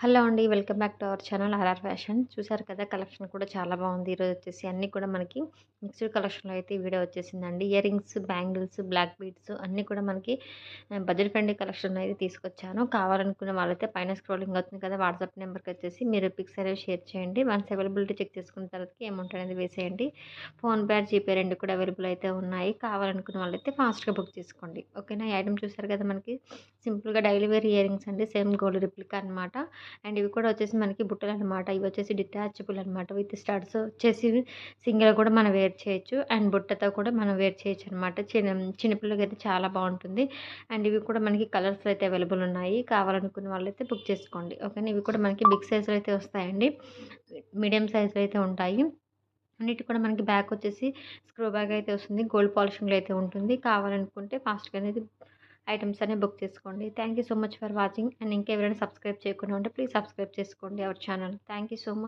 Hello అండి. Welcome back to our channel RR fashion. చూసారు కదా కలెక్షన్ కూడా చాలా బాగుంది. ఈరోజు వచ్చేసి అన్నీ కూడా మనకి మిక్స్డ్ కలెక్షన్‌లో అయితే ఈ వీడియో వచ్చేసిందండి. Earrings, bangles, black beads అన్నీ కూడా మనకి బడ్జెట్ ఫ్రెండ్లీ కలెక్షన్‌లో అయితే తీసుకొచ్చాను. కావాలనుకునే వాళ్ళైతే పైన స్క్రోలింగ్ అవుతుంది కదా వాట్సాప్ నెంబర్‌కి వచ్చేసి మీరు పిక్స్ అనేవి షేర్ చేయండి. వన్స్ అవైలబిలిటీ చెక్ చేసుకున్న తర్వాతకి అమౌంట్ అనేది వేసేయండి. ఫోన్‌పే, జీపే 2 కూడా అవైలబుల్ అయితే ఉన్నాయి. కావాలనుకున్న వాళ్ళైతే ఫాస్ట్‌గా బుక్ చేసుకోండి. ఓకేనా. ఈ ఐటెమ్ చూసారు కదా మనకి సింపుల్‌గా డైలీ వేర్ ఇయర్ రింగ్స్ అండి. సేమ్ గోల్డ్ రిప్లికా అనమాట. అండ్ ఇవి కూడా వచ్చేసి మనకి బుట్టలనమాట. ఇవి వచ్చేసి డిటాచబుల్ అనమాట. విత్ స్టడ్స్ వచ్చేసి సింగిల్‌గా కూడా మనం వేర్ చేయొచ్చు. అండ్ బుట్టతో కూడా మనం వేర్ చేయొచ్చనమాట. చిన్నపిల్లలకైతే చాలా బావుంటుంది. అండ్ ఇవి కూడా మనకి కలర్స్‌లో అయితే అవైలబుల్ ఉన్నాయి. కావాలనుకున్న వాళ్ళైతే బుక్ చేసుకోండి. ఓకేనా. ఇవి కూడా మనకి బిగ్ సైజ్‌లో అయితే వస్తాయండి. మీడియం సైజ్‌లో అయితే ఉంటాయి. అన్నిటికి కూడా మనకి బ్యాక్ వచ్చేసి స్క్రూ బ్యాగ్ అయితే వస్తుంది. గోల్డ్ పాలిషింగ్‌లో అయితే ఉంటుంది. కావాలనుకుంటే ఫాస్ట్‌గా అనేది ఐటెమ్స్ అనేవి బుక్ చేసుకోండి. Thank you so much for watching. And ఇంకా ఎవరైనా సబ్స్క్రైబ్ చేయకుండా ఉంటే ప్లీజ్ సబ్స్క్రైబ్ చేసుకోండి our channel. Thank you so much.